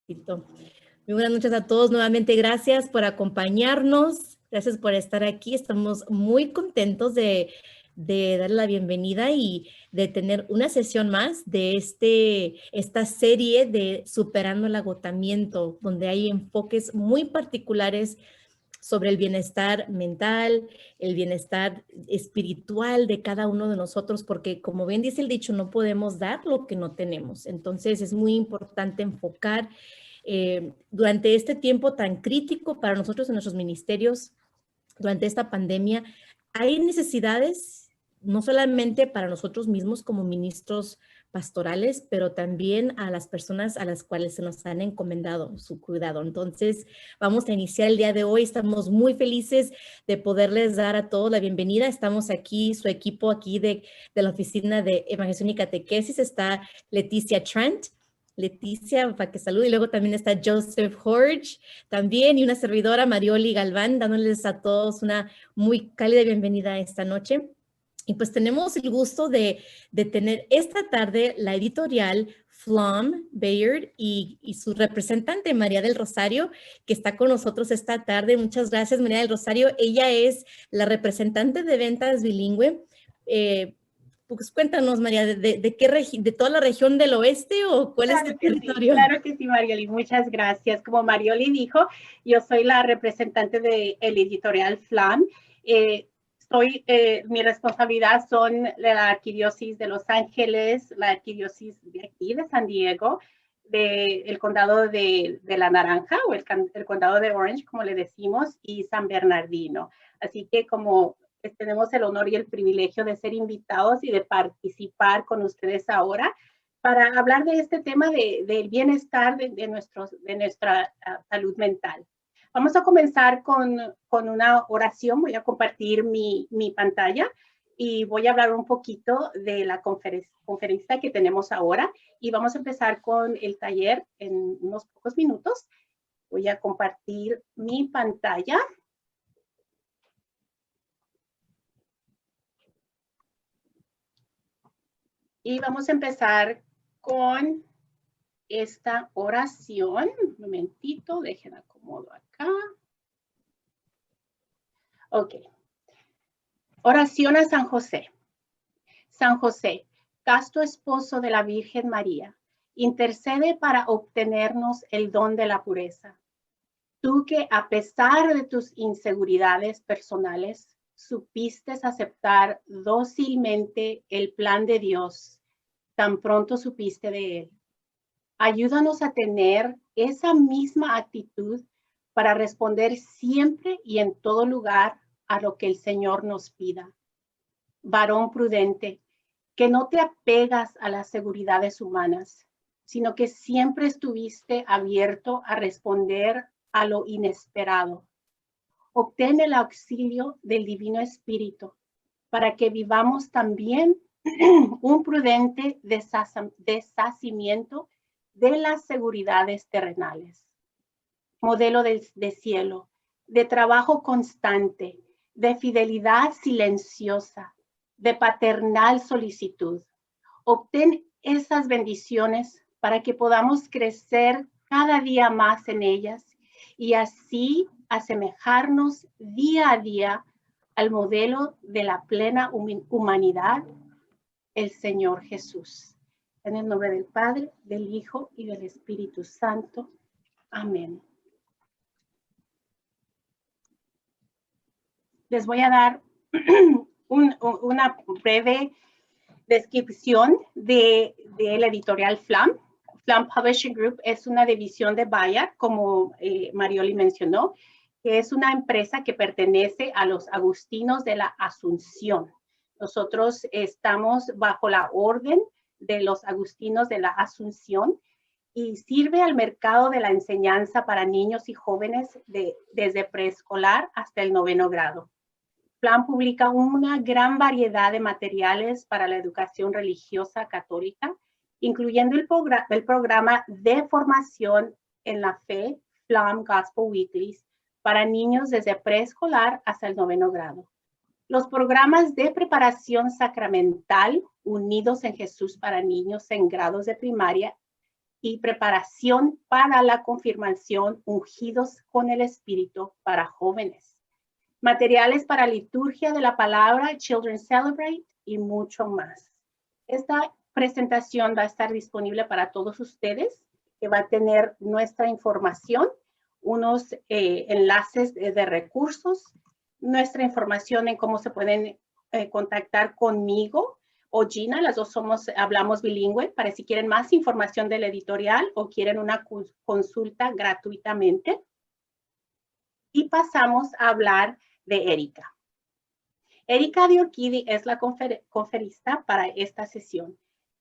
Muy buenas noches a todos. Nuevamente, gracias por acompañarnos. Gracias por estar aquí. Estamos muy contentos de darle la bienvenida y de tener una sesión más de esta serie de Superando el Agotamiento, donde hay enfoques muy particulares sobre el bienestar mental, el bienestar espiritual de cada uno de nosotros, porque como bien dice el dicho, no podemos dar lo que no tenemos. Entonces es muy importante enfocar durante este tiempo tan crítico para nosotros en nuestros ministerios, durante esta pandemia, hay necesidades no solamente para nosotros mismos como ministros pastorales, pero también a las personas a las cuales se nos han encomendado su cuidado. Entonces, vamos a iniciar el día de hoy. Estamos muy felices de poderles dar a todos la bienvenida. Estamos aquí, su equipo aquí de la Oficina de Evangelización y Catequesis. Está Leticia Trent. Leticia, para que salude. Y luego también está Joseph Horge también, y una servidora, Marioli Galván, dándoles a todos una muy cálida bienvenida esta noche. Y pues tenemos el gusto de tener esta tarde la editorial Flom Bayard y su representante María del Rosario, que está con nosotros esta tarde. Muchas gracias, María del Rosario. Ella es la representante de ventas bilingüe. Pues cuéntanos, María, ¿de qué de toda la región del oeste o cuál es tu territorio? Claro que sí, Marioli, muchas gracias. Como Marioli dijo, yo soy la representante del editorial FLAM. Mi responsabilidad son la Arquidiócesis de Los Ángeles, la Arquidiócesis de aquí de San Diego, el condado de La Naranja o el condado de Orange, como le decimos, y San Bernardino. Así que como tenemos el honor y el privilegio de ser invitados y de participar con ustedes ahora para hablar de este tema del bienestar de nuestra salud mental. Vamos a comenzar con una oración. Voy a compartir mi pantalla y voy a hablar un poquito de la conferencia que tenemos ahora. Y vamos a empezar con el taller en unos pocos minutos. Voy a compartir mi pantalla. Y vamos a empezar con esta oración. Un momentito, dejen acomodo acá. Ok. Oración a San José. San José, casto esposo de la Virgen María, intercede para obtenernos el don de la pureza. Tú que a pesar de tus inseguridades personales, supiste aceptar dócilmente el plan de Dios, tan pronto supiste de él. Ayúdanos a tener esa misma actitud para responder siempre y en todo lugar a lo que el Señor nos pida. Varón prudente, que no te apegas a las seguridades humanas, sino que siempre estuviste abierto a responder a lo inesperado. Obtén el auxilio del Divino Espíritu para que vivamos también un prudente deshacimiento de las seguridades terrenales. Modelo de cielo, de trabajo constante, de fidelidad silenciosa, de paternal solicitud. Obtén esas bendiciones para que podamos crecer cada día más en ellas y así asemejarnos día a día al modelo de la plena humanidad, el Señor Jesús. En el nombre del Padre, del Hijo y del Espíritu Santo. Amén. Les voy a dar una breve descripción de la editorial FLAM. FLAM Publishing Group es una división de Bayard, como Marioli mencionó, que es una empresa que pertenece a los agustinos de la Asunción. Nosotros estamos bajo la orden de los agustinos de la Asunción y sirve al mercado de la enseñanza para niños y jóvenes desde preescolar hasta el 9º grado. FLAM publica una gran variedad de materiales para la educación religiosa católica, incluyendo el programa de formación en la fe, FLAM Gospel Weeklies, para niños desde preescolar hasta el 9º grado. Los programas de preparación sacramental, Unidos en Jesús para niños en grados de primaria, y preparación para la confirmación, ungidos con el Espíritu para jóvenes. Materiales para liturgia de la palabra, Children Celebrate y mucho más. Esta presentación va a estar disponible para todos ustedes, que va a tener nuestra información, unos enlaces de recursos, nuestra información en cómo se pueden contactar conmigo o Gina, las dos hablamos bilingüe, para si quieren más información del editorial o quieren una consulta gratuitamente. Y pasamos a hablar de Erika. Erika de Orquídea es la conferista para esta sesión.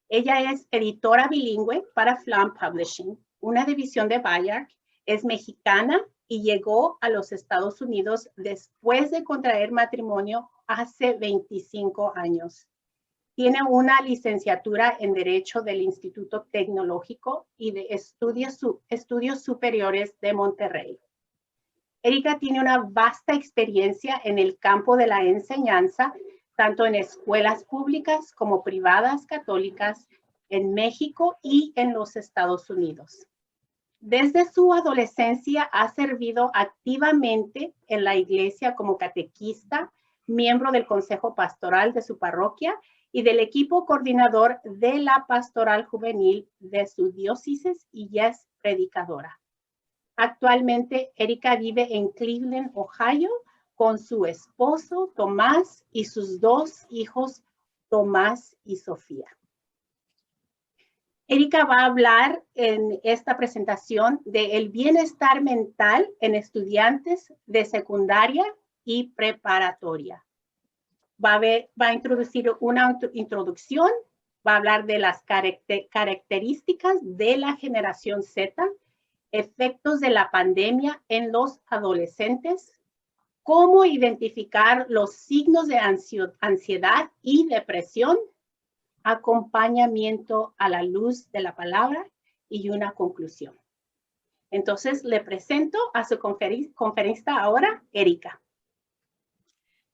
Ella es editora bilingüe para Flam Publishing, una división de Bayard, es mexicana y llegó a los Estados Unidos después de contraer matrimonio hace 25 años. Tiene una licenciatura en Derecho del Instituto Tecnológico y de Estudios Superiores de Monterrey. Erika tiene una vasta experiencia en el campo de la enseñanza, tanto en escuelas públicas como privadas católicas en México y en los Estados Unidos. Desde su adolescencia ha servido activamente en la iglesia como catequista, miembro del consejo pastoral de su parroquia y del equipo coordinador de la pastoral juvenil de su diócesis y es predicadora. Actualmente, Erika vive en Cleveland, Ohio, con su esposo, Tomás, y sus dos hijos, Tomás y Sofía. Erika va a hablar en esta presentación del bienestar mental en estudiantes de secundaria y preparatoria. Va a introducir una introducción, va a hablar de las características de la generación Z, efectos de la pandemia en los adolescentes, cómo identificar los signos de ansiedad y depresión, acompañamiento a la luz de la palabra y una conclusión. Entonces, le presento a su conferencista ahora, Erika.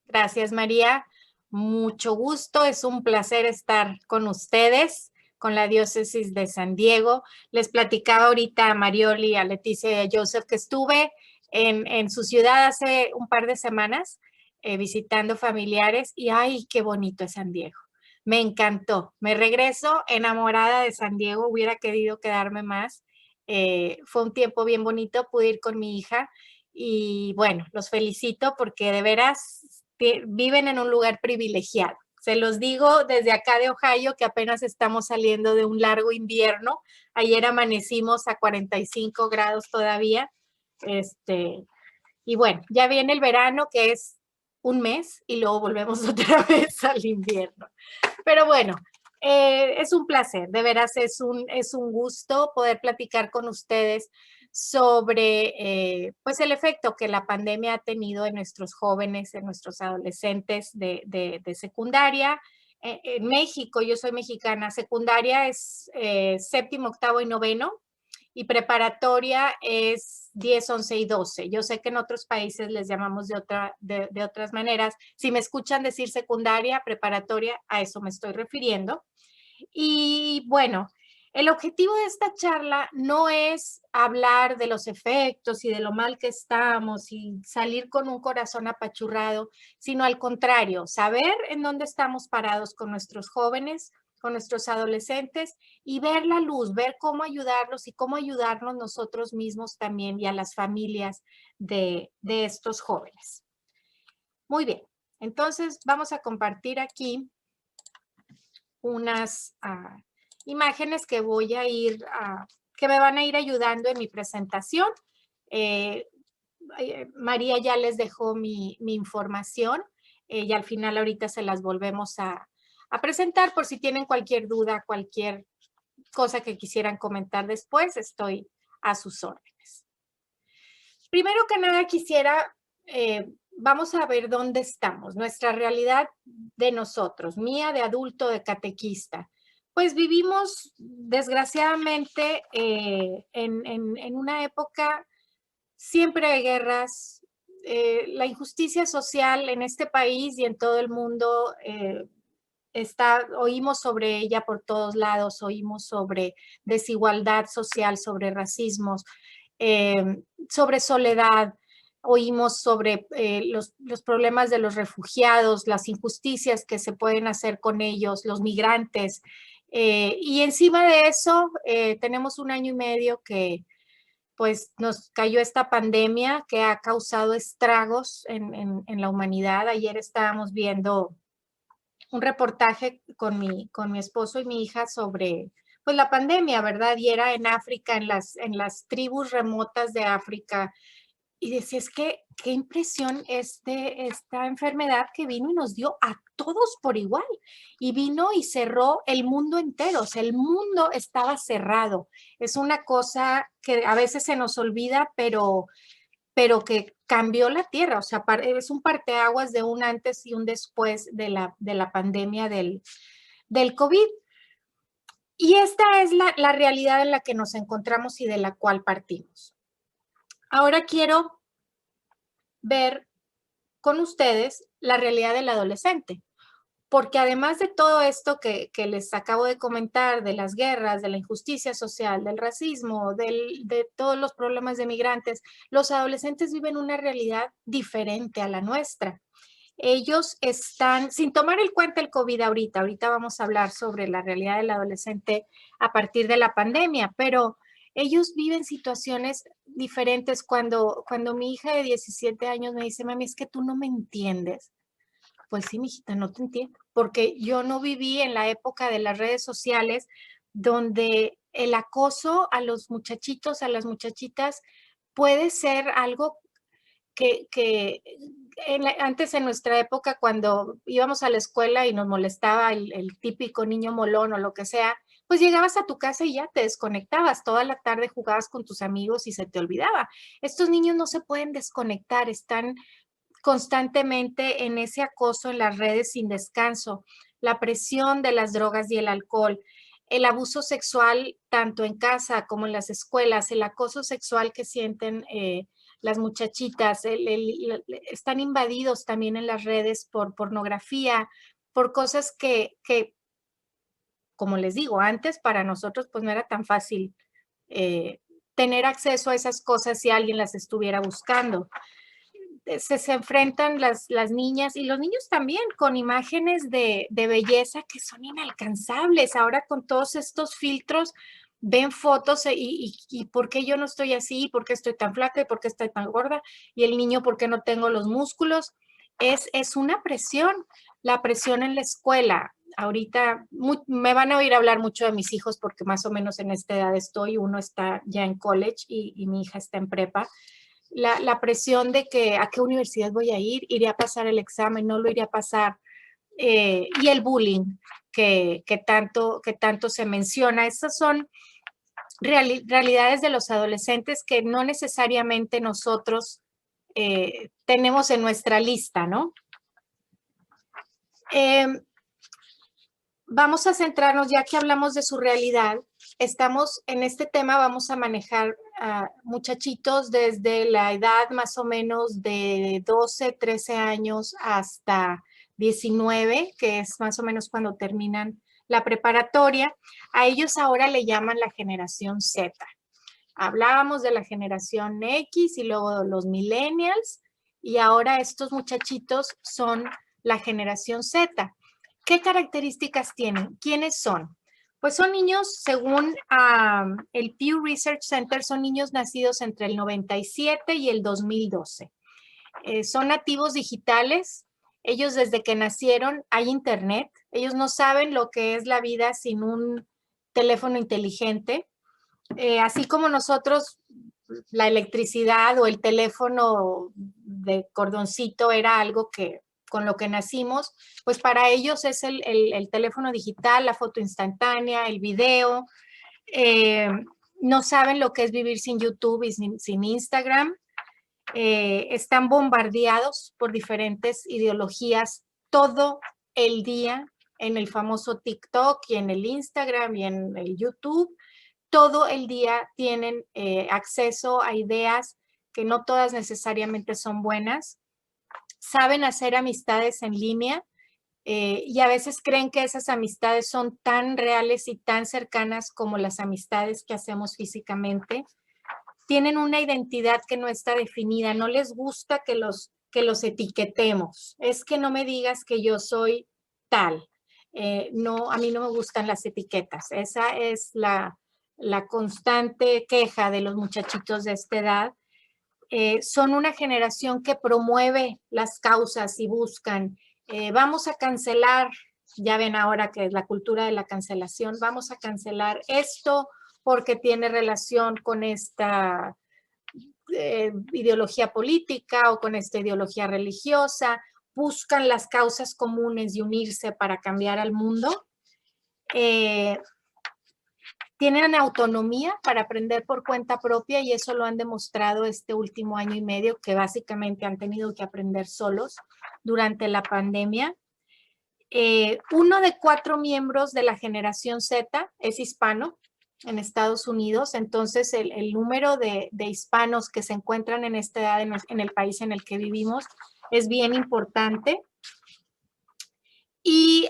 Gracias, María. Mucho gusto. Es un placer estar con ustedes, con la diócesis de San Diego. Les platicaba ahorita a Marioli, a Leticia y a Joseph que estuve en su ciudad hace un par de semanas visitando familiares y ¡ay, qué bonito es San Diego! Me encantó. Me regreso enamorada de San Diego. Hubiera querido quedarme más. Fue un tiempo bien bonito. Pude ir con mi hija y bueno, los felicito porque de veras viven en un lugar privilegiado. Se los digo desde acá de Ohio que apenas estamos saliendo de un largo invierno. Ayer amanecimos a 45 grados todavía. Y bueno, ya viene el verano que es un mes y luego volvemos otra vez al invierno. Pero bueno, es un placer, de veras es un gusto poder platicar con ustedes sobre pues el efecto que la pandemia ha tenido en nuestros jóvenes, en nuestros adolescentes de secundaria. En México, yo soy mexicana, secundaria es séptimo, octavo y noveno. Y preparatoria es 10, 11 y 12. Yo sé que en otros países les llamamos de otras maneras. Si me escuchan decir secundaria, preparatoria, a eso me estoy refiriendo. Y bueno, el objetivo de esta charla no es hablar de los efectos y de lo mal que estamos y salir con un corazón apachurrado, sino al contrario, saber en dónde estamos parados con nuestros jóvenes, con nuestros adolescentes y ver la luz, ver cómo ayudarlos y cómo ayudarnos nosotros mismos también y a las familias de estos jóvenes. Muy bien, entonces vamos a compartir aquí unas imágenes que que me van a ir ayudando en mi presentación. María ya les dejó mi información y al final ahorita se las volvemos a presentar por si tienen cualquier duda, cualquier cosa que quisieran comentar después, estoy a sus órdenes. Primero que nada quisiera, vamos a ver dónde estamos, nuestra realidad de nosotros, mía de adulto, de catequista. Pues vivimos desgraciadamente en una época siempre de guerras, la injusticia social en este país y en todo el mundo oímos sobre ella por todos lados, oímos sobre desigualdad social, sobre racismos, sobre soledad, oímos sobre los problemas de los refugiados, las injusticias que se pueden hacer con ellos, los migrantes. Y encima de eso, tenemos 1 año y medio que pues nos cayó esta pandemia que ha causado estragos en la humanidad. Ayer estábamos viendo un reportaje con mi esposo y mi hija sobre pues la pandemia, ¿verdad? Y era en África, en las tribus remotas de África. Y decía, es que qué impresión esta enfermedad que vino y nos dio a todos por igual. Y vino y cerró el mundo entero, o sea, el mundo estaba cerrado. Es una cosa que a veces se nos olvida, pero que cambió la tierra, o sea, es un parteaguas de un antes y un después de la pandemia del COVID. Y esta es la realidad en la que nos encontramos y de la cual partimos. Ahora quiero ver con ustedes la realidad del adolescente, porque además de todo esto que les acabo de comentar, de las guerras, de la injusticia social, del racismo, de todos los problemas de migrantes, los adolescentes viven una realidad diferente a la nuestra. Ellos están, sin tomar en cuenta el COVID ahorita vamos a hablar sobre la realidad del adolescente a partir de la pandemia, pero ellos viven situaciones diferentes. Cuando mi hija de 17 años me dice, mami, es que tú no me entiendes. Pues sí, mijita, no te entiendo, porque yo no viví en la época de las redes sociales donde el acoso a los muchachitos, a las muchachitas, puede ser algo que antes en nuestra época, cuando íbamos a la escuela y nos molestaba el típico niño molón o lo que sea, pues llegabas a tu casa y ya te desconectabas. Toda la tarde jugabas con tus amigos y se te olvidaba. Estos niños no se pueden desconectar, están constantemente en ese acoso en las redes sin descanso, la presión de las drogas y el alcohol, el abuso sexual tanto en casa como en las escuelas, el acoso sexual que sienten las muchachitas, están invadidos también en las redes por pornografía, por cosas que, como les digo, antes para nosotros pues no era tan fácil tener acceso a esas cosas si alguien las estuviera buscando. Se enfrentan las niñas y los niños también con imágenes de belleza que son inalcanzables. Ahora con todos estos filtros ven fotos y ¿por qué yo no estoy así? ¿Por qué estoy tan flaca? ¿Y por qué estoy tan gorda? Y el niño, ¿por qué no tengo los músculos? Es una presión, la presión en la escuela. Ahorita me van a oír hablar mucho de mis hijos porque más o menos en esta edad estoy. Uno está ya en college y mi hija está en prepa. La presión de que a qué universidad voy a ir, iré a pasar el examen, no lo iré a pasar, y el bullying que tanto se menciona. Estas son realidades de los adolescentes que no necesariamente nosotros tenemos en nuestra lista, ¿no? Vamos a centrarnos, ya que hablamos de su realidad, estamos en este tema, vamos a manejar a muchachitos desde la edad más o menos de 12, 13 años hasta 19, que es más o menos cuando terminan la preparatoria. A ellos ahora le llaman la generación Z. Hablábamos de la generación X y luego los millennials, y ahora estos muchachitos son la generación Z. ¿Qué características tienen? ¿Quiénes son? Pues son niños, según el Pew Research Center, son niños nacidos entre el 97 y el 2012. Son nativos digitales. Ellos desde que nacieron hay internet. Ellos no saben lo que es la vida sin un teléfono inteligente. Así como nosotros, la electricidad o el teléfono de cordoncito era algo que con lo que nacimos, pues para ellos es el teléfono digital, la foto instantánea, el video. No saben lo que es vivir sin YouTube y sin Instagram. Están bombardeados por diferentes ideologías todo el día en el famoso TikTok y en el Instagram y en el YouTube. Todo el día tienen acceso a ideas que no todas necesariamente son buenas. Saben hacer amistades en línea y a veces creen que esas amistades son tan reales y tan cercanas como las amistades que hacemos físicamente. Tienen una identidad que no está definida, no les gusta que los etiquetemos. Es que no me digas que yo soy tal. No, a mí no me gustan las etiquetas. Esa es la constante queja de los muchachitos de esta edad. Son una generación que promueve las causas y buscan, vamos a cancelar, ya ven ahora que es la cultura de la cancelación, vamos a cancelar esto porque tiene relación con esta ideología política o con esta ideología religiosa, buscan las causas comunes y unirse para cambiar al mundo. Tienen autonomía para aprender por cuenta propia y eso lo han demostrado este último año y medio, que básicamente han tenido que aprender solos durante la pandemia. 1 de 4 miembros de la generación Z es hispano en Estados Unidos, entonces el número de hispanos que se encuentran en esta edad en el país en el que vivimos es bien importante. Y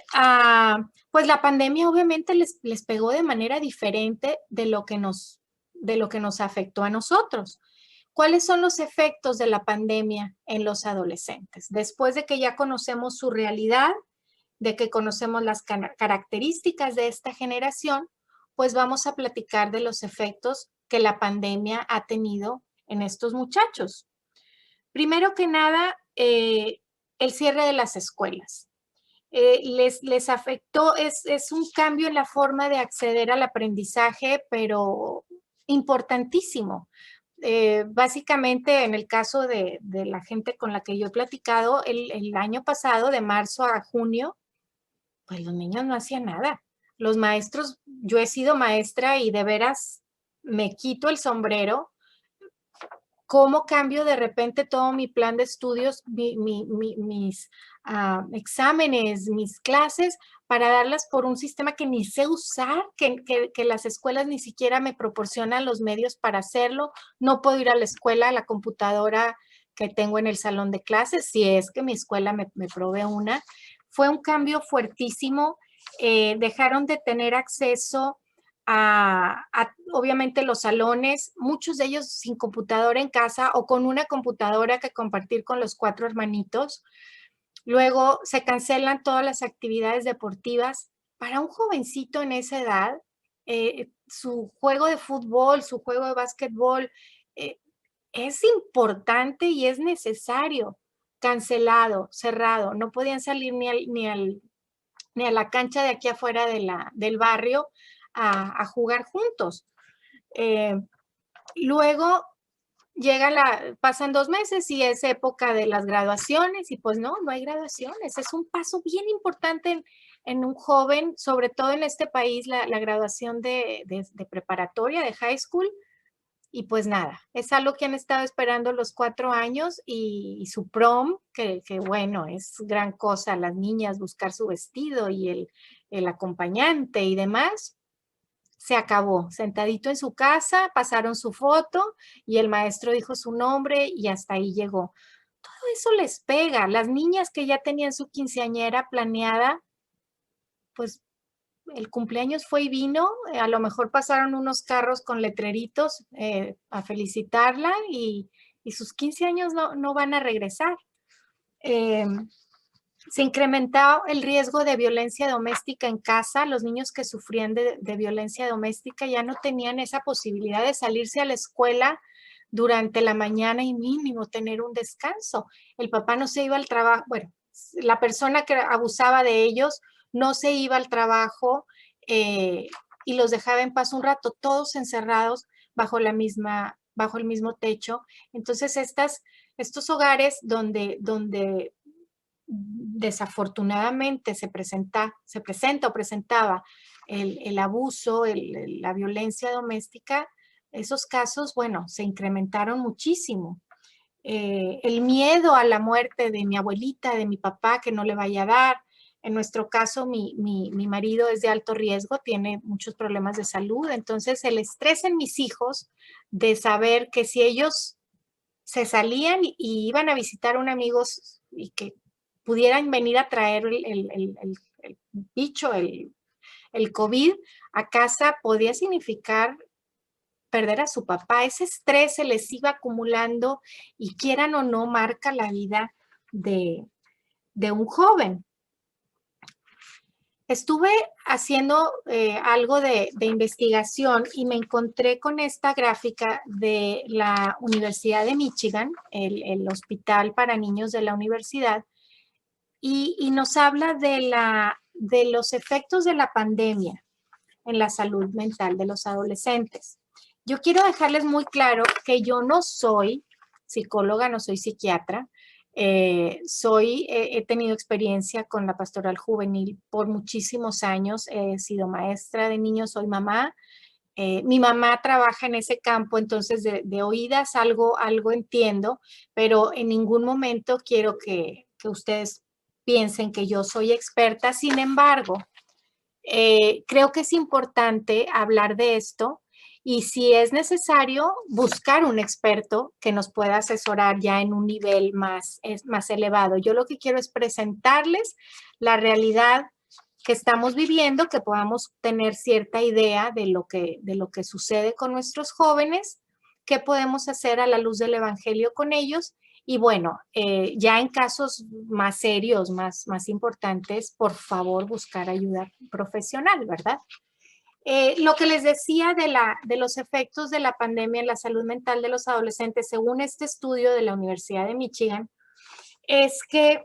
pues la pandemia obviamente les pegó de manera diferente de lo que nos afectó a nosotros. ¿Cuáles son los efectos de la pandemia en los adolescentes? Después de que ya conocemos su realidad, de que conocemos las características de esta generación, pues vamos a platicar de los efectos que la pandemia ha tenido en estos muchachos. Primero que nada, el cierre de las escuelas. Les afectó, es un cambio en la forma de acceder al aprendizaje, pero importantísimo. Básicamente, en el caso de la gente con la que yo he platicado, el año pasado, de marzo a junio, pues los niños no hacían nada. Los maestros, yo he sido maestra y de veras me quito el sombrero. ¿Cómo cambio de repente todo mi plan de estudios, mis exámenes, mis clases, para darlas por un sistema que ni sé usar, que las escuelas ni siquiera me proporcionan los medios para hacerlo? No puedo ir a la escuela, a la computadora que tengo en el salón de clases, si es que mi escuela me provee una. Fue un cambio fuertísimo. Dejaron de tener acceso obviamente los salones, muchos de ellos sin computadora en casa o con una computadora que compartir con los 4 hermanitos. Luego se cancelan todas las actividades deportivas. Para un jovencito en esa edad, su juego de fútbol, su juego de básquetbol, es importante y es necesario. Cancelado, cerrado, no podían salir ni a la cancha de aquí afuera del barrio a jugar juntos. Luego pasan 2 meses y es época de las graduaciones y pues no hay graduaciones. Es un paso bien importante en un joven, sobre todo en este país, la graduación de preparatoria, de high school. Y pues nada, es algo que han estado esperando los 4 años y su prom, que bueno, es gran cosa, las niñas buscar su vestido y el acompañante y demás. Se acabó, sentadito en su casa, pasaron su foto y el maestro dijo su nombre y hasta ahí llegó. Todo eso les pega. Las niñas que ya tenían su quinceañera planeada, pues el cumpleaños fue y vino, a lo mejor pasaron unos carros con letreritos a felicitarla y sus 15 años no van a regresar. Se incrementó el riesgo de violencia doméstica en casa. Los niños que sufrían de violencia doméstica ya no tenían esa posibilidad de salirse a la escuela durante la mañana y mínimo tener un descanso. El papá no se iba al trabajo, bueno, la persona que abusaba de ellos no se iba al trabajo y los dejaba en paz un rato, todos encerrados bajo el mismo techo. Entonces, estos hogares donde desafortunadamente se presentaba el abuso, la violencia doméstica, esos casos, bueno, se incrementaron muchísimo. El miedo a la muerte de mi abuelita, de mi papá, que no le vaya a dar. En nuestro caso, mi marido es de alto riesgo, tiene muchos problemas de salud, entonces el estrés en mis hijos de saber que si ellos se salían y iban a visitar a un amigo y que pudieran venir a traer el bicho, el COVID a casa, podía significar perder a su papá. Ese estrés se les iba acumulando y quieran o no marca la vida de un joven. Estuve haciendo algo de investigación y me encontré con esta gráfica de la Universidad de Michigan, el hospital para niños de la universidad, y nos habla de los efectos de la pandemia en la salud mental de los adolescentes. Yo quiero dejarles muy claro que yo no soy psicóloga, no soy psiquiatra. He tenido experiencia con la pastoral juvenil por muchísimos años. He sido maestra de niños, soy mamá. Mi mamá trabaja en ese campo, entonces de oídas algo entiendo, pero en ningún momento quiero que ustedes piensen que yo soy experta. Sin embargo, creo que es importante hablar de esto y si es necesario buscar un experto que nos pueda asesorar ya en un nivel más elevado. Yo lo que quiero es presentarles la realidad que estamos viviendo, que podamos tener cierta idea de lo que sucede con nuestros jóvenes, qué podemos hacer a la luz del evangelio con ellos. Y bueno, ya en casos más serios, más importantes, por favor, buscar ayuda profesional, ¿verdad? Lo que les decía de los efectos de la pandemia en la salud mental de los adolescentes, según este estudio de la Universidad de Michigan, es que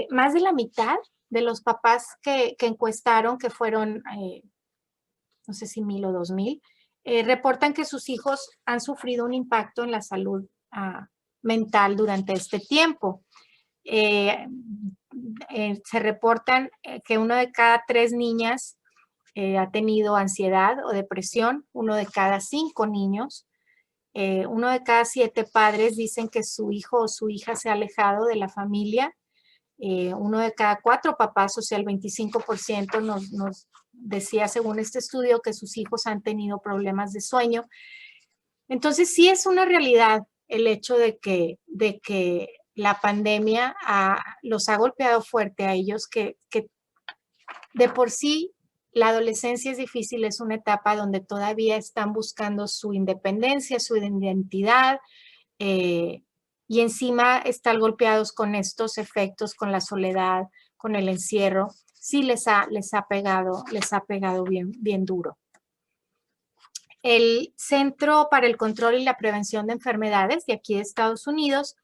más de la mitad de los papás que encuestaron, que fueron, no sé si 1,000 o 2,000, reportan que sus hijos han sufrido un impacto en la salud mental durante este tiempo. Se reportan que 1 de cada 3 niñas ha tenido ansiedad o depresión, 1 de cada 5 niños. 1 de cada 7 padres dicen que su hijo o su hija se ha alejado de la familia. 1 de cada 4 papás, o sea, el 25% nos decía, según este estudio, que sus hijos han tenido problemas de sueño. Entonces, sí es una realidad el hecho de que la pandemia los ha golpeado fuerte a ellos, que de por sí la adolescencia es difícil, es una etapa donde todavía están buscando su independencia, su identidad, y encima están golpeados con estos efectos, con la soledad, con el encierro. Sí les ha pegado bien duro. El Centro para el Control y la Prevención de Enfermedades de aquí de Estados Unidos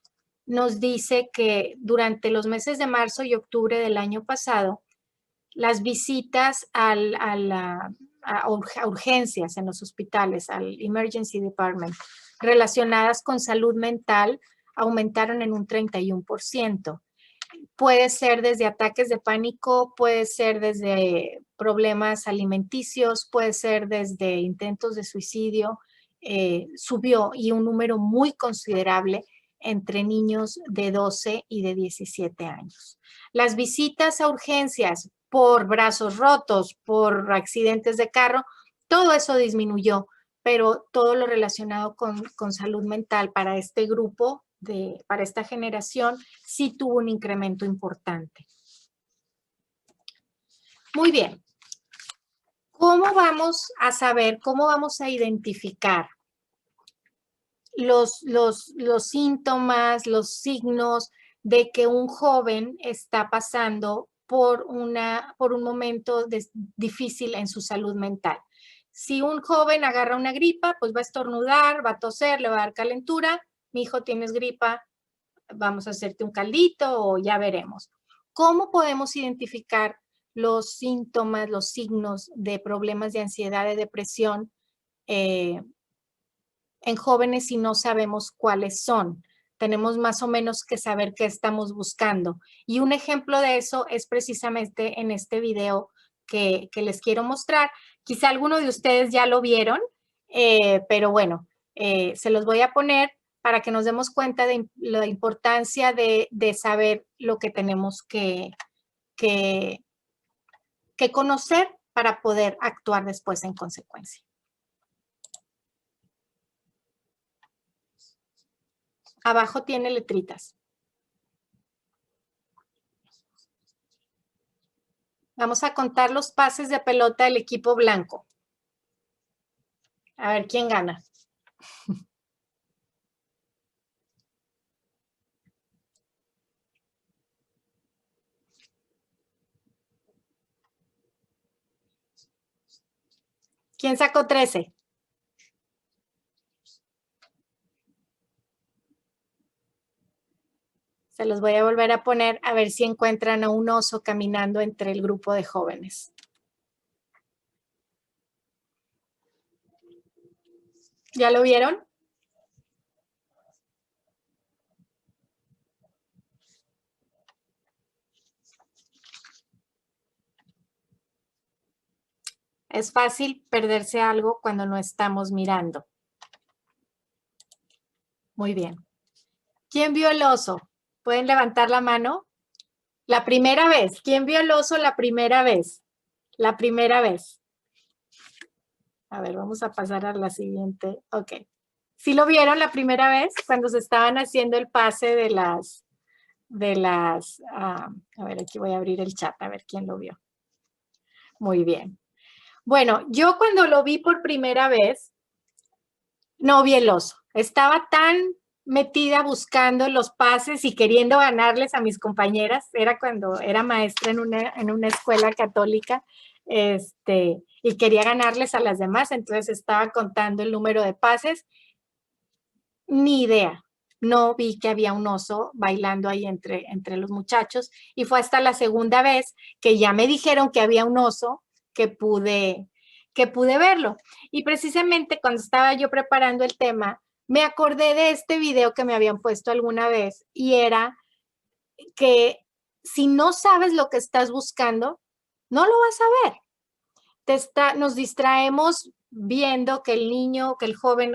nos dice que durante los meses de marzo y octubre del año pasado, las visitas a urgencias en los hospitales, al Emergency Department, relacionadas con salud mental, aumentaron en un 31%. Puede ser desde ataques de pánico, puede ser desde problemas alimenticios, puede ser desde intentos de suicidio. Subió y un número muy considerable entre niños de 12 y de 17 años. Las visitas a urgencias por brazos rotos, por accidentes de carro, todo eso disminuyó, pero todo lo relacionado con salud mental para este grupo, para esta generación, sí tuvo un incremento importante. Muy bien. ¿Cómo vamos a saber, cómo vamos a identificar los síntomas, los signos de que un joven está pasando por un momento difícil en su salud mental? Si un joven agarra una gripa, pues va a estornudar, va a toser, le va a dar calentura. Mi hijo, tienes gripa, vamos a hacerte un caldito o ya veremos. ¿Cómo podemos identificar los síntomas, los signos de problemas de ansiedad, de depresión en jóvenes si no sabemos cuáles son? Tenemos más o menos que saber qué estamos buscando. Y un ejemplo de eso es precisamente en este video que les quiero mostrar. Quizá alguno de ustedes ya lo vieron, pero bueno, se los voy a poner para que nos demos cuenta de la importancia de saber lo que tenemos que conocer para poder actuar después en consecuencia. Abajo tiene letritas. Vamos a contar los pases de pelota del equipo blanco. A ver quién gana. ¿Quién sacó 13? Se los voy a volver a poner a ver si encuentran a un oso caminando entre el grupo de jóvenes. ¿Ya lo vieron? Es fácil perderse algo cuando no estamos mirando. Muy bien. ¿Quién vio el oso? ¿Pueden levantar la mano? La primera vez. ¿Quién vio el oso la primera vez? La primera vez. A ver, vamos a pasar a la siguiente. Ok. ¿Sí lo vieron la primera vez? Cuando se estaban haciendo el pase de las... a ver, aquí voy a abrir el chat, a ver quién lo vio. Muy bien. Bueno, yo cuando lo vi por primera vez, no vi el oso. Estaba tan metida buscando los pases y queriendo ganarles a mis compañeras. Era cuando era maestra en una escuela católica, y quería ganarles a las demás. Entonces estaba contando el número de pases. Ni idea. No vi que había un oso bailando ahí entre los muchachos. Y fue hasta la segunda vez que ya me dijeron que había un oso que pude verlo. Y precisamente cuando estaba yo preparando el tema, me acordé de este video que me habían puesto alguna vez y era que si no sabes lo que estás buscando, no lo vas a ver. Nos distraemos viendo que el niño, que el joven,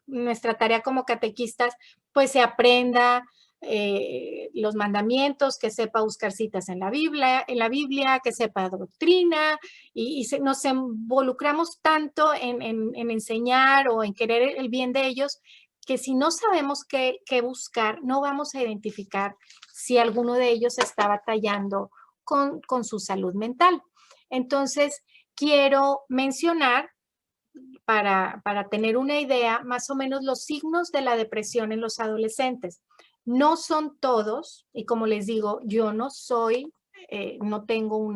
nuestra tarea como catequistas, pues se aprenda los mandamientos, que sepa buscar citas en la Biblia, que sepa doctrina, y nos involucramos tanto en enseñar o en querer el bien de ellos, que si no sabemos qué buscar, no vamos a identificar si alguno de ellos está batallando con su salud mental. Entonces, quiero mencionar, para tener una idea, más o menos los signos de la depresión en los adolescentes. No son todos, y como les digo, yo no soy, no tengo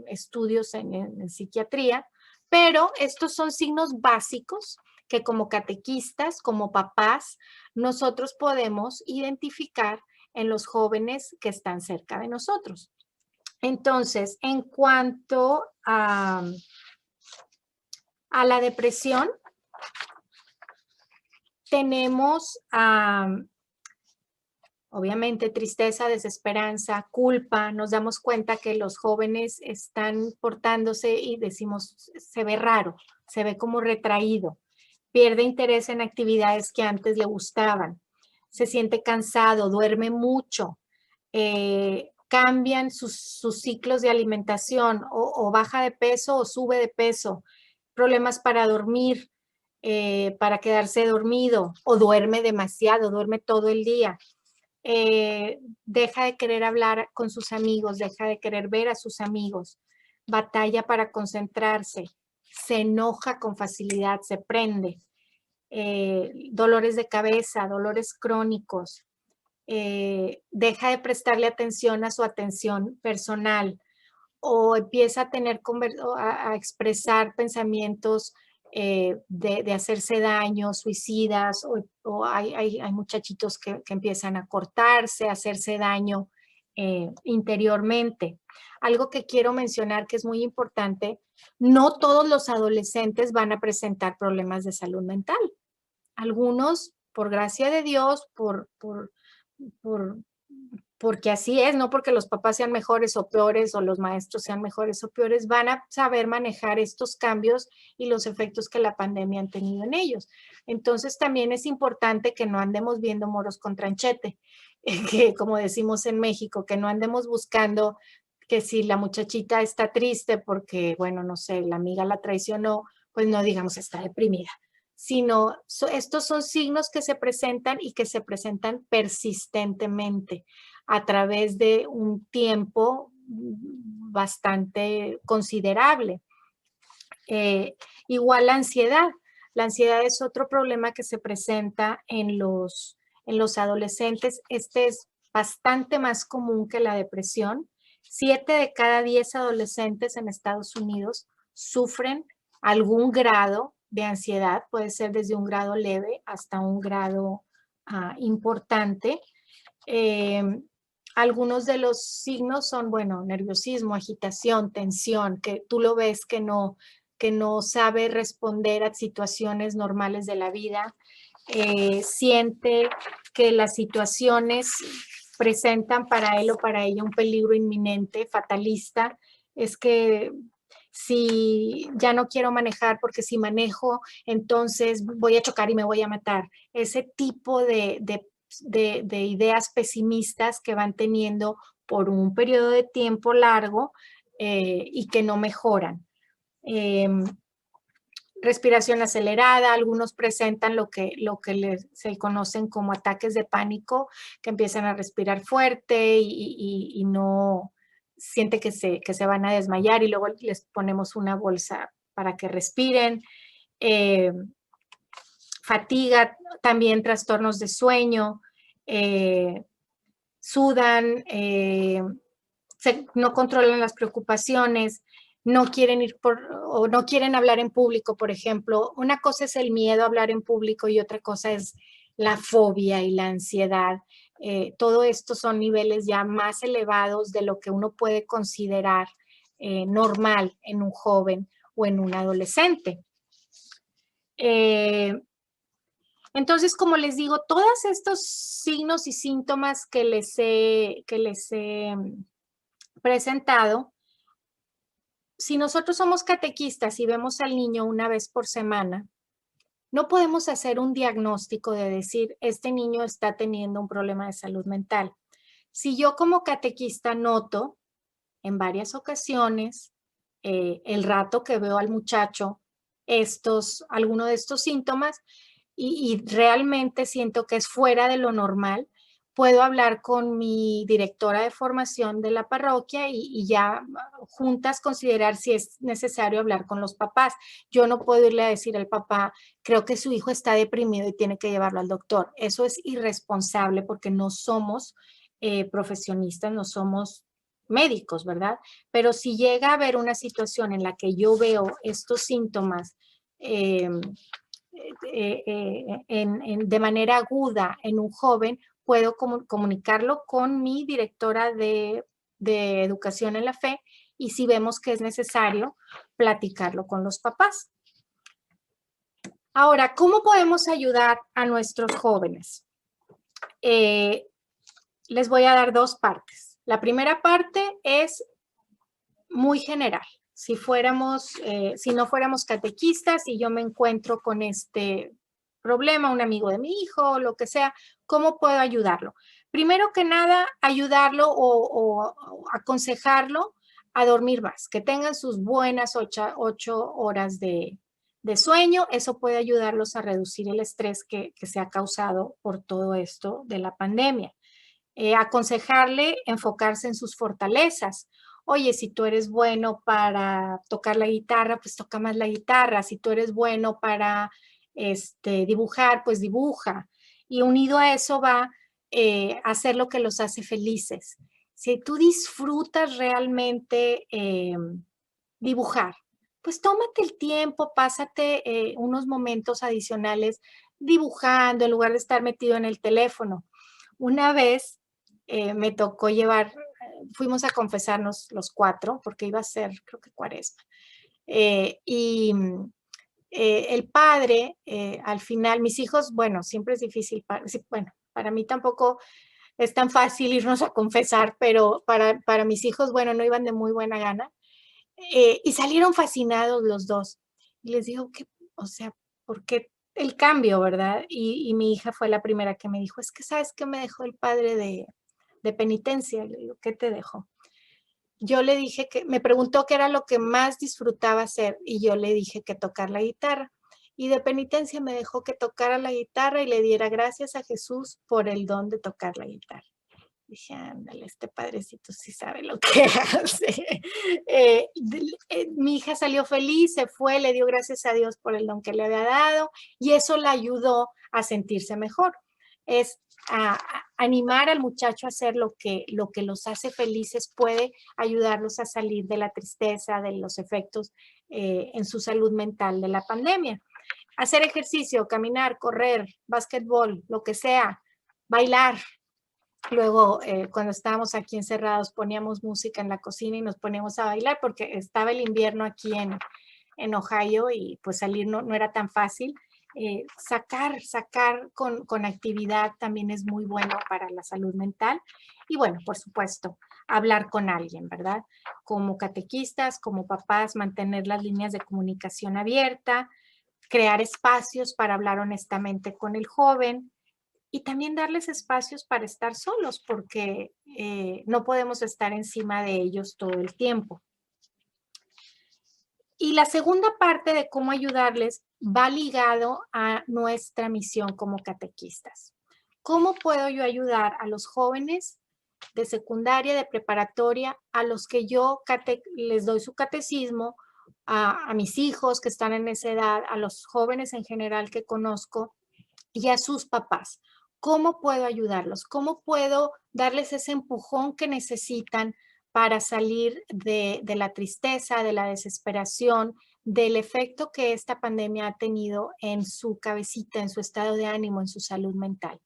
estudios en psiquiatría, pero estos son signos básicos que como catequistas, como papás, nosotros podemos identificar en los jóvenes que están cerca de nosotros. Entonces, en cuanto a la depresión, tenemos obviamente tristeza, desesperanza, culpa. Nos damos cuenta que los jóvenes están portándose y decimos, se ve raro, se ve como retraído, pierde interés en actividades que antes le gustaban, se siente cansado, duerme mucho, cambian sus ciclos de alimentación o baja de peso o sube de peso, problemas para dormir, para quedarse dormido o duerme demasiado, duerme todo el día. Deja de querer hablar con sus amigos, deja de querer ver a sus amigos, batalla para concentrarse, se enoja con facilidad, se prende, dolores de cabeza, dolores crónicos, deja de prestarle atención a su atención personal o empieza a tener, a expresar pensamientos de hacerse daño, suicidas, o hay muchachitos que empiezan a cortarse, a hacerse daño interiormente. Algo que quiero mencionar que es muy importante, no todos los adolescentes van a presentar problemas de salud mental. Algunos, por gracia de Dios, porque así es, no porque los papás sean mejores o peores o los maestros sean mejores o peores, van a saber manejar estos cambios y los efectos que la pandemia han tenido en ellos. Entonces también es importante que no andemos viendo moros con tranchete, que como decimos en México, que no andemos buscando que si la muchachita está triste porque, bueno, no sé, la amiga la traicionó, pues no digamos está deprimida, sino estos son signos que se presentan y que se presentan persistentemente a través de un tiempo bastante considerable. Igual la ansiedad. La ansiedad es otro problema que se presenta en los adolescentes. Este es bastante más común que la depresión. 7 de cada 10 adolescentes en Estados Unidos sufren algún grado de ansiedad, puede ser desde un grado leve hasta un grado importante. Algunos de los signos son, bueno, nerviosismo, agitación, tensión, que tú lo ves que no sabe responder a situaciones normales de la vida, siente que las situaciones presentan para él o para ella un peligro inminente, fatalista, es que si ya no quiero manejar porque si manejo, entonces voy a chocar y me voy a matar. Ese tipo de ideas pesimistas que van teniendo por un periodo de tiempo largo y que no mejoran. Respiración acelerada, algunos presentan lo que se conocen como ataques de pánico, que empiezan a respirar fuerte y no siente que se van a desmayar y luego les ponemos una bolsa para que respiren. Fatiga, también trastornos de sueño, sudan, no controlan las preocupaciones, no quieren o no quieren hablar en público, por ejemplo. Una cosa es el miedo a hablar en público y otra cosa es la fobia y la ansiedad. Todo esto son niveles ya más elevados de lo que uno puede considerar normal en un joven o en un adolescente. Entonces, como les digo, todos estos signos y síntomas que les he presentado, si nosotros somos catequistas y vemos al niño una vez por semana, no podemos hacer un diagnóstico de decir, este niño está teniendo un problema de salud mental. Si yo como catequista noto en varias ocasiones, el rato que veo al muchacho, alguno de estos síntomas, y realmente siento que es fuera de lo normal, puedo hablar con mi directora de formación de la parroquia y ya juntas considerar si es necesario hablar con los papás. Yo no puedo irle a decir al papá, creo que su hijo está deprimido y tiene que llevarlo al doctor. Eso es irresponsable porque no somos profesionistas, no somos médicos, ¿verdad? Pero si llega a haber una situación en la que yo veo estos síntomas de manera aguda en un joven, puedo comunicarlo con mi directora de educación en la fe y si vemos que es necesario, platicarlo con los papás. Ahora, ¿cómo podemos ayudar a nuestros jóvenes? Les voy a dar dos partes. La primera parte es muy general. Si no fuéramos catequistas y yo me encuentro con este problema, un amigo de mi hijo, lo que sea, ¿cómo puedo ayudarlo? Primero que nada, ayudarlo o aconsejarlo a dormir más, que tengan sus buenas 8 horas de sueño. Eso puede ayudarlos a reducir el estrés que se ha causado por todo esto de la pandemia. Aconsejarle enfocarse en sus fortalezas. Oye, si tú eres bueno para tocar la guitarra, pues toca más la guitarra. Si tú eres bueno para dibujar, pues dibuja. Y unido a eso va hacer lo que los hace felices. Si tú disfrutas realmente dibujar, pues tómate el tiempo, pásate unos momentos adicionales dibujando en lugar de estar metido en el teléfono. Una vez me tocó fuimos a confesarnos los 4, porque iba a ser, creo que Cuaresma. El padre, al final, mis hijos, bueno, siempre es difícil, para mí tampoco es tan fácil irnos a confesar, pero para mis hijos, bueno, no iban de muy buena gana. Y salieron fascinados los dos. Y les digo, o sea, ¿por qué el cambio, verdad? Y mi hija fue la primera que me dijo, es que ¿sabes qué me dejó el padre de penitencia? Le digo, ¿qué te dejó? Yo le dije me preguntó qué era lo que más disfrutaba hacer y yo le dije que tocar la guitarra. Y de penitencia me dejó que tocara la guitarra y le diera gracias a Jesús por el don de tocar la guitarra. Dije, ándale, este padrecito sí sabe lo que hace. Mi hija salió feliz, se fue, le dio gracias a Dios por el don que le había dado y eso la ayudó a sentirse mejor. Es a animar al muchacho a hacer lo que los hace felices, puede ayudarlos a salir de la tristeza, de los efectos en su salud mental de la pandemia. Hacer ejercicio, caminar, correr, básquetbol, lo que sea, bailar. Luego, cuando estábamos aquí encerrados, poníamos música en la cocina y nos poníamos a bailar porque estaba el invierno aquí en Ohio y pues salir no era tan fácil. Sacar con actividad también es muy bueno para la salud mental. Y bueno, por supuesto, hablar con alguien, ¿verdad? Como catequistas, como papás, mantener las líneas de comunicación abierta, crear espacios para hablar honestamente con el joven, y también darles espacios para estar solos porque no podemos estar encima de ellos todo el tiempo. Y la segunda parte de cómo ayudarles va ligado a nuestra misión como catequistas. ¿Cómo puedo yo ayudar a los jóvenes de secundaria, de preparatoria, a los que yo les doy su catecismo, a mis hijos que están en esa edad, a los jóvenes en general que conozco y a sus papás? ¿Cómo puedo ayudarlos? ¿Cómo puedo darles ese empujón que necesitan para salir de la tristeza, de la desesperación, del efecto que esta pandemia ha tenido en su cabecita, en su estado de ánimo, en su salud mental?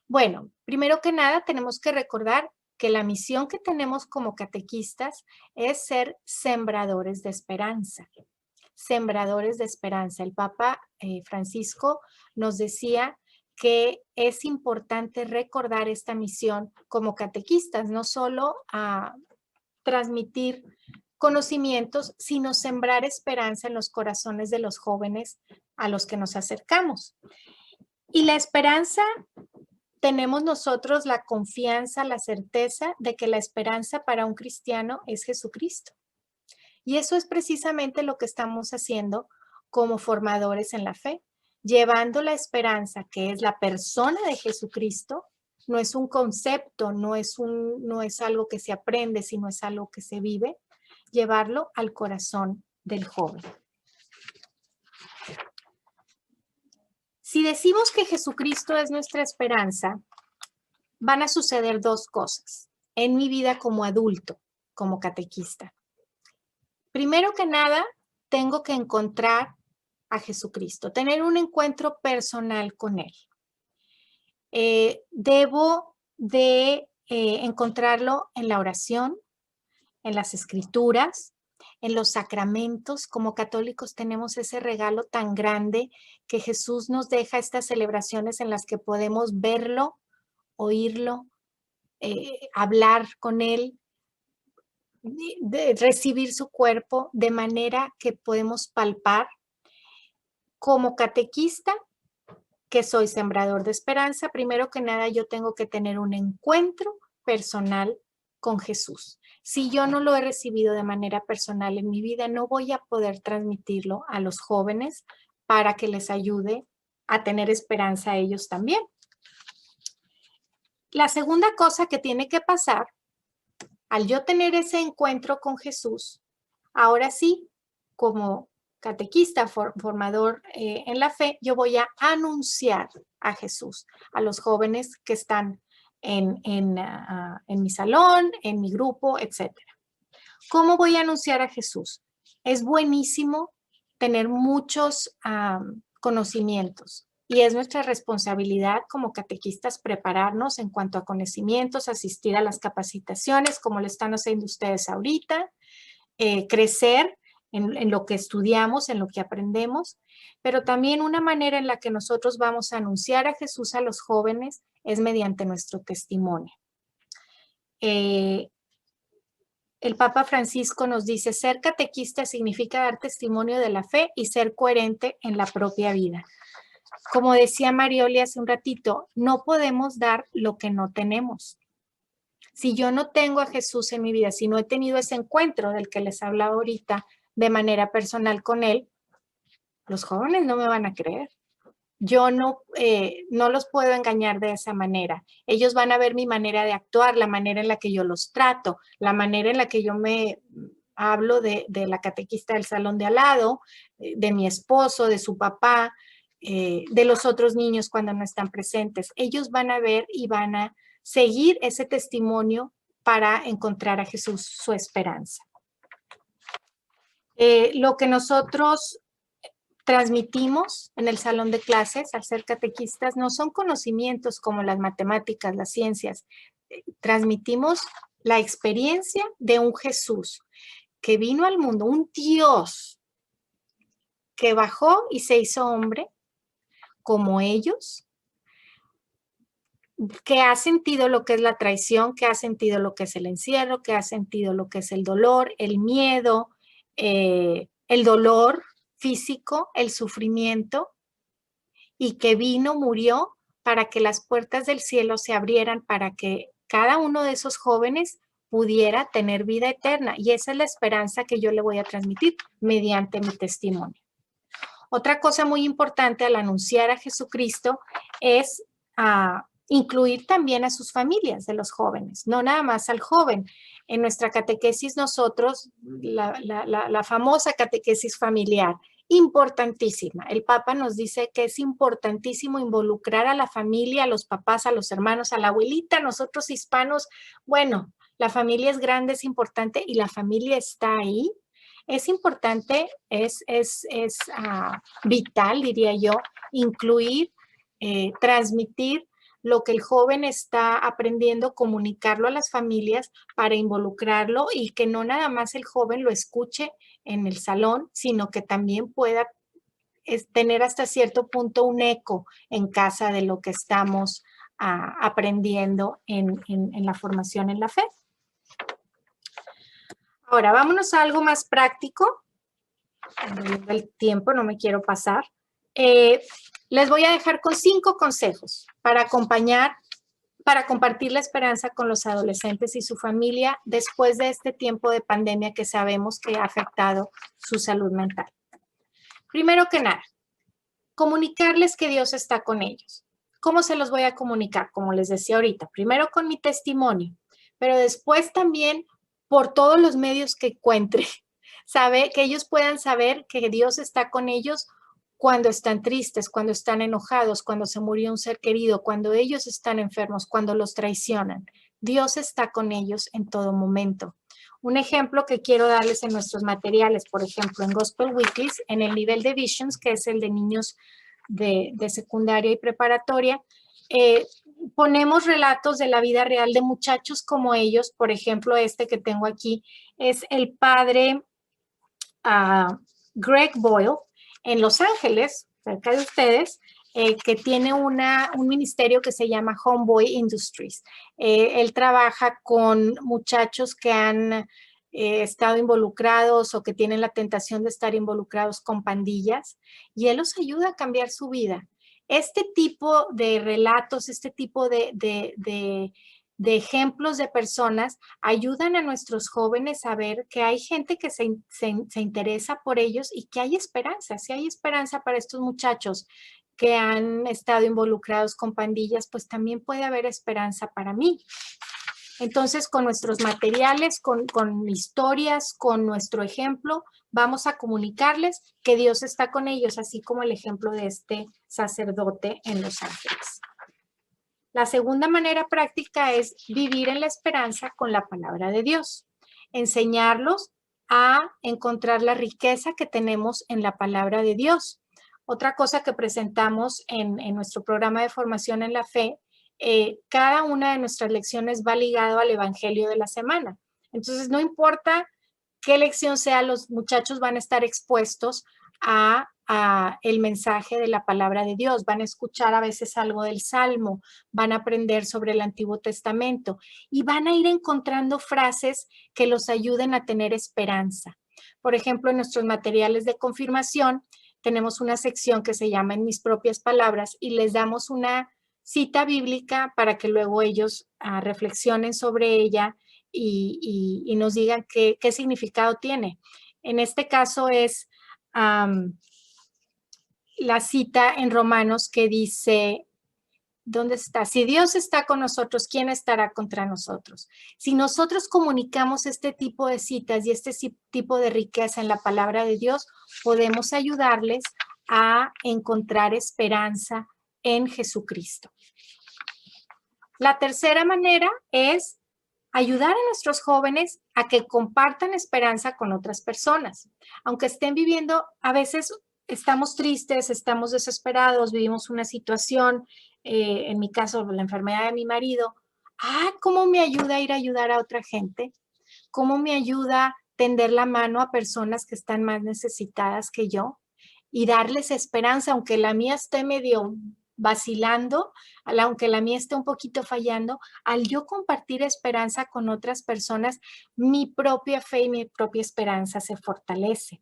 Bueno, primero que nada tenemos que recordar que la misión que tenemos como catequistas es ser sembradores de esperanza. Sembradores de esperanza. El Papa Francisco nos decía que es importante recordar esta misión como catequistas, no solo a transmitir conocimientos, sino sembrar esperanza en los corazones de los jóvenes a los que nos acercamos. Y la esperanza, tenemos nosotros la confianza, la certeza de que la esperanza para un cristiano es Jesucristo. Y eso es precisamente lo que estamos haciendo como formadores en la fe, llevando la esperanza, que es la persona de Jesucristo. No es un concepto, no es algo que se aprende, sino es algo que se vive, llevarlo al corazón del joven. Si decimos que Jesucristo es nuestra esperanza, van a suceder dos cosas en mi vida como adulto, como catequista. Primero que nada, tengo que encontrar a Jesucristo, tener un encuentro personal con Él. Debo de encontrarlo en la oración, en las escrituras, en los sacramentos. Como católicos tenemos ese regalo tan grande que Jesús nos deja, estas celebraciones en las que podemos verlo, oírlo, hablar con Él, de recibir su cuerpo, de manera que podemos palpar. Como catequista, que soy sembrador de esperanza, primero que nada yo tengo que tener un encuentro personal con Jesús. Si yo no lo he recibido de manera personal en mi vida, no voy a poder transmitirlo a los jóvenes para que les ayude a tener esperanza a ellos también. La segunda cosa que tiene que pasar, al yo tener ese encuentro con Jesús, ahora sí, como catequista, formador en la fe, yo voy a anunciar a Jesús a los jóvenes que están en mi salón, en mi grupo, etc. ¿Cómo voy a anunciar a Jesús? Es buenísimo tener muchos conocimientos y es nuestra responsabilidad como catequistas prepararnos en cuanto a conocimientos, asistir a las capacitaciones como lo están haciendo ustedes ahorita, crecer en lo que estudiamos, en lo que aprendemos, pero también una manera en la que nosotros vamos a anunciar a Jesús a los jóvenes es mediante nuestro testimonio. El Papa Francisco nos dice, ser catequista significa dar testimonio de la fe y ser coherente en la propia vida. Como decía Marioli hace un ratito, no podemos dar lo que no tenemos. Si yo no tengo a Jesús en mi vida, si no he tenido ese encuentro del que les hablaba ahorita de manera personal con Él, los jóvenes no me van a creer. yo no los puedo engañar de esa manera. Ellos van a ver mi manera de actuar, la manera en la que yo los trato, la manera en la que yo me hablo de la catequista del salón de al lado, de mi esposo, de su papá, de los otros niños cuando no están presentes. Ellos van a ver y van a seguir ese testimonio para encontrar a Jesús, su esperanza. Lo que nosotros transmitimos en el salón de clases al ser catequistas no son conocimientos como las matemáticas, las ciencias. Transmitimos la experiencia de un Jesús que vino al mundo, un Dios que bajó y se hizo hombre como ellos, que ha sentido lo que es la traición, que ha sentido lo que es el encierro, que ha sentido lo que es el dolor, el miedo, el dolor físico, el sufrimiento, y que vino, murió para que las puertas del cielo se abrieran, para que cada uno de esos jóvenes pudiera tener vida eterna. Y esa es la esperanza que yo le voy a transmitir mediante mi testimonio. Otra cosa muy importante al anunciar a Jesucristo es incluir también a sus familias de los jóvenes, no nada más al joven. En nuestra catequesis nosotros, la famosa catequesis familiar, importantísima. El Papa nos dice que es importantísimo involucrar a la familia, a los papás, a los hermanos, a la abuelita, nosotros hispanos. Bueno, la familia es grande, es importante y la familia está ahí. Es importante, es vital, diría yo, incluir, transmitir lo que el joven está aprendiendo, comunicarlo a las familias para involucrarlo y que no nada más el joven lo escuche en el salón, sino que también pueda tener hasta cierto punto un eco en casa de lo que estamos aprendiendo en la formación en la fe. Ahora, vámonos a algo más práctico. El tiempo, no me quiero pasar. Les voy a dejar con 5 consejos para compartir la esperanza con los adolescentes y su familia después de este tiempo de pandemia que sabemos que ha afectado su salud mental. Primero que nada, comunicarles que Dios está con ellos. ¿Cómo se los voy a comunicar? Como les decía ahorita, primero con mi testimonio, pero después también por todos los medios que encuentre, que ellos puedan saber que Dios está con ellos cuando están tristes, cuando están enojados, cuando se murió un ser querido, cuando ellos están enfermos, cuando los traicionan. Dios está con ellos en todo momento. Un ejemplo que quiero darles en nuestros materiales, por ejemplo, en Gospel Weeklies, en el nivel de Visions, que es el de niños de secundaria y preparatoria, ponemos relatos de la vida real de muchachos como ellos. Por ejemplo, este que tengo aquí es el padre Greg Boyle en Los Ángeles, cerca de ustedes, que tiene un ministerio que se llama Homeboy Industries. Él trabaja con muchachos que han estado involucrados o que tienen la tentación de estar involucrados con pandillas, y él los ayuda a cambiar su vida. Este tipo de relatos, este tipo de ejemplos de personas ayudan a nuestros jóvenes a ver que hay gente que se interesa por ellos y que hay esperanza. Si hay esperanza para estos muchachos que han estado involucrados con pandillas, pues también puede haber esperanza para mí. Entonces, con nuestros materiales, con historias, con nuestro ejemplo, vamos a comunicarles que Dios está con ellos, así como el ejemplo de este sacerdote en Los Ángeles. La segunda manera práctica es vivir en la esperanza con la palabra de Dios. Enseñarlos a encontrar la riqueza que tenemos en la palabra de Dios. Otra cosa que presentamos en nuestro programa de formación en la fe, cada una de nuestras lecciones va ligado al evangelio de la semana. Entonces, no importa qué lección sea, los muchachos van a estar expuestos a el mensaje de la palabra de Dios. Van a escuchar a veces algo del Salmo, van a aprender sobre el Antiguo Testamento y van a ir encontrando frases que los ayuden a tener esperanza. Por ejemplo, en nuestros materiales de confirmación tenemos una sección que se llama En mis propias palabras y les damos una cita bíblica para que luego ellos reflexionen sobre ella y nos digan qué significado tiene. En este caso es la cita en Romanos que dice, ¿dónde está? Si Dios está con nosotros, ¿quién estará contra nosotros? Si nosotros comunicamos este tipo de citas y este tipo de riqueza en la palabra de Dios, podemos ayudarles a encontrar esperanza en Jesucristo. La tercera manera es ayudar a nuestros jóvenes a que compartan esperanza con otras personas. Aunque estén viviendo, a veces estamos tristes, estamos desesperados, vivimos una situación, en mi caso, la enfermedad de mi marido. ¿Cómo me ayuda a ir a ayudar a otra gente? ¿Cómo me ayuda a tender la mano a personas que están más necesitadas que yo? Y darles esperanza, aunque la mía esté medio vacilando, aunque la mía esté un poquito fallando, al yo compartir esperanza con otras personas, mi propia fe y mi propia esperanza se fortalece.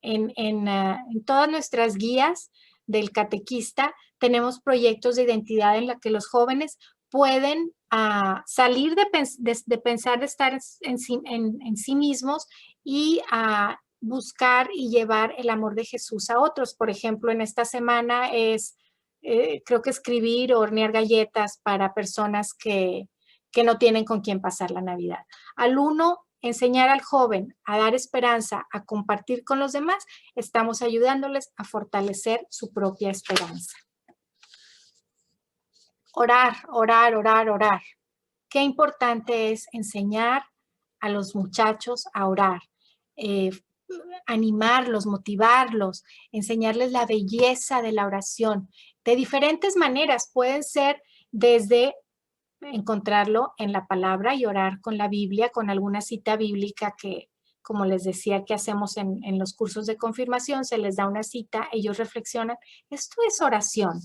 En todas nuestras guías del catequista tenemos proyectos de identidad en la que los jóvenes pueden salir de pensar de estar en sí mismos y buscar y llevar el amor de Jesús a otros. Por ejemplo, en esta semana es, creo que escribir o hornear galletas para personas que no tienen con quién pasar la Navidad. Al uno, enseñar al joven a dar esperanza, a compartir con los demás, estamos ayudándoles a fortalecer su propia esperanza. Orar, orar, orar, orar. Qué importante es enseñar a los muchachos a orar, animarlos, motivarlos, enseñarles la belleza de la oración. De diferentes maneras, pueden ser desde encontrarlo en la palabra y orar con la Biblia, con alguna cita bíblica que, como les decía, que hacemos en los cursos de confirmación, se les da una cita, ellos reflexionan. Esto es oración.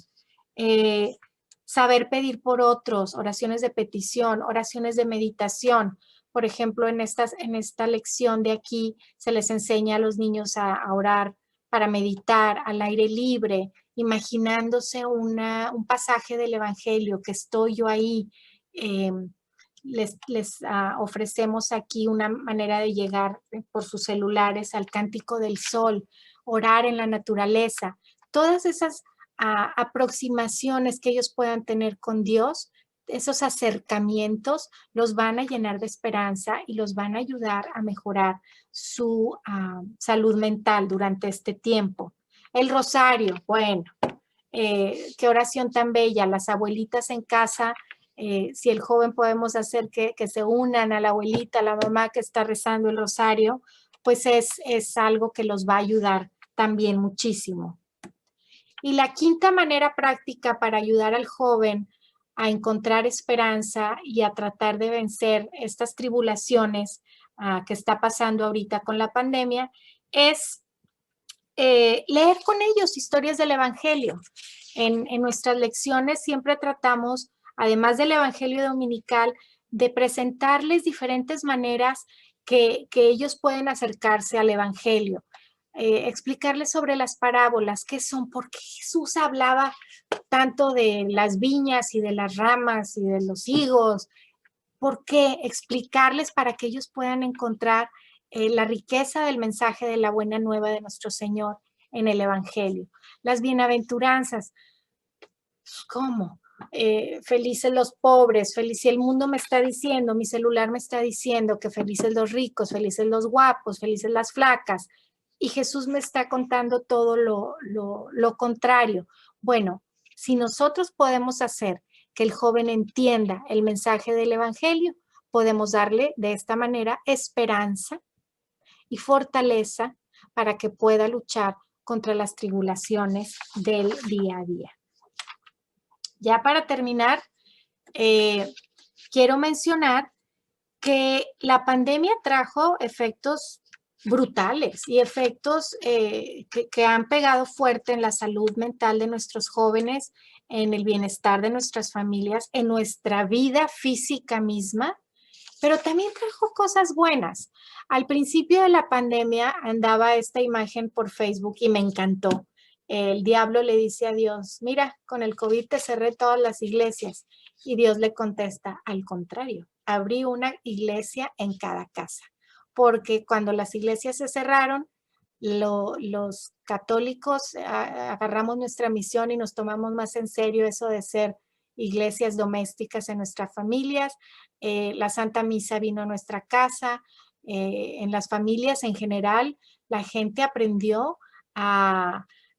Saber pedir por otros, oraciones de petición, oraciones de meditación. Por ejemplo, en esta lección de aquí se les enseña a los niños a orar para meditar al aire libre, imaginándose un pasaje del Evangelio, que estoy yo ahí. Les ofrecemos aquí una manera de llegar por sus celulares al Cántico del Sol, orar en la naturaleza. Todas esas aproximaciones que ellos puedan tener con Dios, esos acercamientos los van a llenar de esperanza y los van a ayudar a mejorar su salud mental durante este tiempo. El rosario, bueno, qué oración tan bella. Las abuelitas en casa, si el joven podemos hacer que se unan a la abuelita, a la mamá que está rezando el rosario, pues es algo que los va a ayudar también muchísimo. Y la quinta manera práctica para ayudar al joven a encontrar esperanza y a tratar de vencer estas tribulaciones que está pasando ahorita con la pandemia es leer con ellos historias del Evangelio. En nuestras lecciones siempre tratamos, además del Evangelio dominical, de presentarles diferentes maneras que ellos pueden acercarse al Evangelio. Explicarles sobre las parábolas, qué son, por qué Jesús hablaba tanto de las viñas y de las ramas y de los higos, por qué explicarles para que ellos puedan encontrar la riqueza del mensaje de la buena nueva de nuestro Señor en el Evangelio. Las bienaventuranzas, ¿cómo? Felices los pobres, feliz, si el mundo me está diciendo, mi celular me está diciendo que felices los ricos, felices los guapos, felices las flacas, y Jesús me está contando todo lo contrario. Bueno, si nosotros podemos hacer que el joven entienda el mensaje del Evangelio, podemos darle de esta manera esperanza y fortaleza para que pueda luchar contra las tribulaciones del día a día. Ya para terminar, quiero mencionar que la pandemia trajo efectos brutales y efectos que han pegado fuerte en la salud mental de nuestros jóvenes, en el bienestar de nuestras familias, en nuestra vida física misma, pero también trajo cosas buenas. Al principio de la pandemia andaba esta imagen por Facebook y me encantó. El diablo le dice a Dios, mira, con el COVID te cerré todas las iglesias. Y Dios le contesta, al contrario, abrí una iglesia en cada casa. Porque cuando las iglesias se cerraron, los católicos agarramos nuestra misión y nos tomamos más en serio eso de ser iglesias domésticas en nuestras familias. La Santa Misa vino a nuestra casa. En las familias en general, la gente aprendió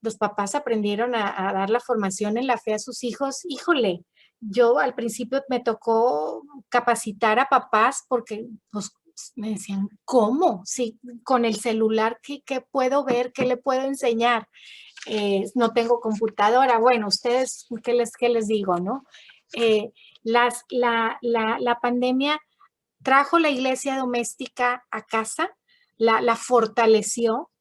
los papás aprendieron a dar la formación en la fe a sus hijos. Híjole, yo al principio me tocó capacitar a papás porque pues, me decían, ¿cómo? Sí, con el celular, ¿qué puedo ver? ¿Qué le puedo enseñar? No tengo computadora. Bueno, ustedes, ¿qué les digo, no? La pandemia trajo la iglesia doméstica a casa, la fortaleció,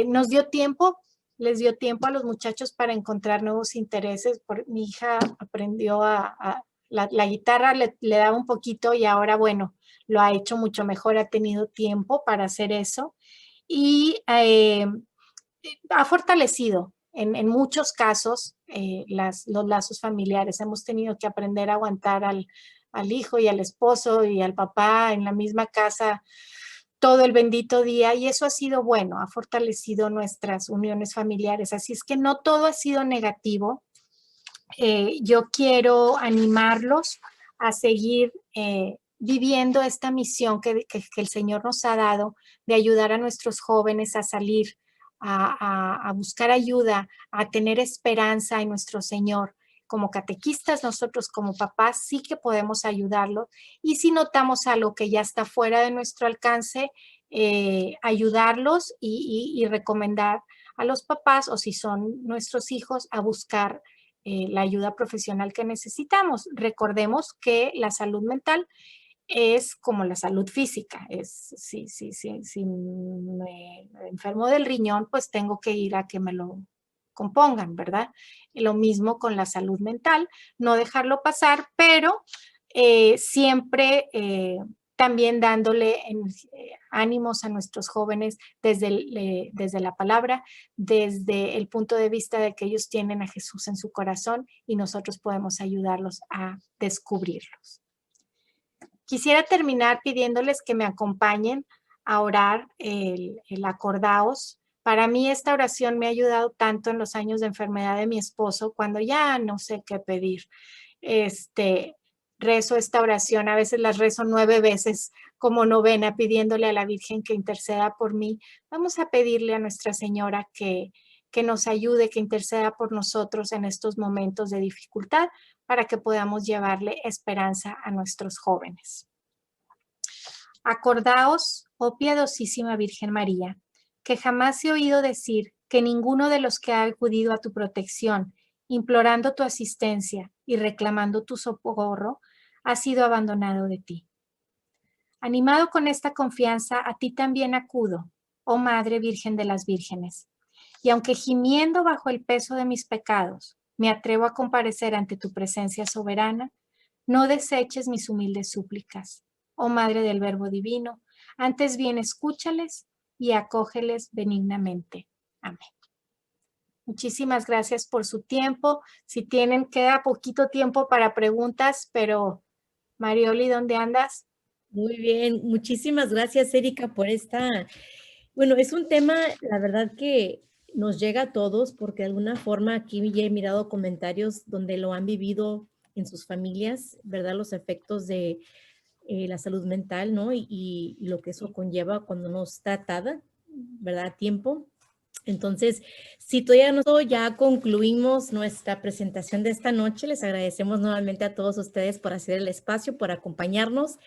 nos dio tiempo, les dio tiempo a los muchachos para encontrar nuevos intereses. Mi hija aprendió la guitarra, le daba un poquito y ahora, bueno, lo ha hecho mucho mejor, ha tenido tiempo para hacer eso y ha fortalecido en muchos casos los lazos familiares. Hemos tenido que aprender a aguantar al hijo y al esposo y al papá en la misma casa todo el bendito día y eso ha sido bueno, ha fortalecido nuestras uniones familiares. Así es que no todo ha sido negativo. Yo quiero animarlos a seguir viviendo esta misión que el Señor nos ha dado de ayudar a nuestros jóvenes a salir, a buscar ayuda, a tener esperanza en nuestro Señor. Como catequistas, nosotros como papás sí que podemos ayudarlos y si notamos algo que ya está fuera de nuestro alcance, ayudarlos y recomendar a los papás o si son nuestros hijos a buscar la ayuda profesional que necesitamos. Recordemos que la salud mental es como la salud física. Si me enfermo del riñón, pues tengo que ir a que me lo compongan, ¿verdad? Lo mismo con la salud mental, no dejarlo pasar, pero siempre también dándole ánimos a nuestros jóvenes desde la palabra, desde el punto de vista de que ellos tienen a Jesús en su corazón y nosotros podemos ayudarlos a descubrirlos. Quisiera terminar pidiéndoles que me acompañen a orar el acordaos. Para mí esta oración me ha ayudado tanto en los años de enfermedad de mi esposo, cuando ya no sé qué pedir. Rezo esta oración, a veces las rezo 9 veces como novena, pidiéndole a la Virgen que interceda por mí. Vamos a pedirle a Nuestra Señora que nos ayude, que interceda por nosotros en estos momentos de dificultad para que podamos llevarle esperanza a nuestros jóvenes. Acordaos, oh piadosísima Virgen María, que jamás he oído decir que ninguno de los que ha acudido a tu protección, implorando tu asistencia y reclamando tu socorro, ha sido abandonado de ti. Animado con esta confianza, a ti también acudo, oh Madre Virgen de las Vírgenes, y aunque gimiendo bajo el peso de mis pecados, me atrevo a comparecer ante tu presencia soberana, no deseches mis humildes súplicas, oh Madre del Verbo Divino, antes bien escúchales y acógeles benignamente. Amén. Muchísimas gracias por su tiempo. Si tienen, queda poquito tiempo para preguntas, pero Marioli, ¿dónde andas? Muy bien, muchísimas gracias, Erika, por bueno, es un tema, la verdad que nos llega a todos, porque de alguna forma aquí ya he mirado comentarios donde lo han vivido en sus familias, ¿verdad? Los efectos de la salud mental, ¿no? Y lo que eso conlleva cuando no está tratada, ¿verdad? A tiempo. Entonces, si todavía no, ya concluimos nuestra presentación de esta noche. Les agradecemos nuevamente a todos ustedes por hacer el espacio, por acompañarnos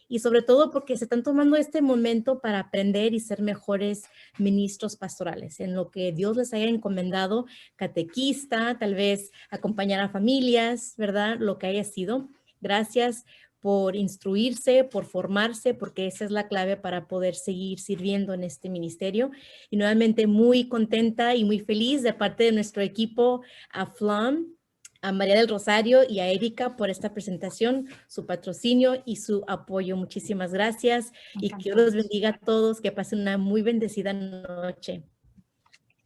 y sobre todo porque se están tomando este momento para aprender y ser mejores ministros pastorales en lo que Dios les haya encomendado, catequista, tal vez acompañar a familias, ¿verdad? Lo que haya sido. Gracias por instruirse, por formarse, porque esa es la clave para poder seguir sirviendo en este ministerio. Y nuevamente muy contenta y muy feliz de parte de nuestro equipo, a Flam, a María del Rosario y a Erika por esta presentación, su patrocinio y su apoyo. Muchísimas gracias y que Dios los bendiga a todos, que pasen una muy bendecida noche.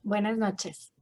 Buenas noches.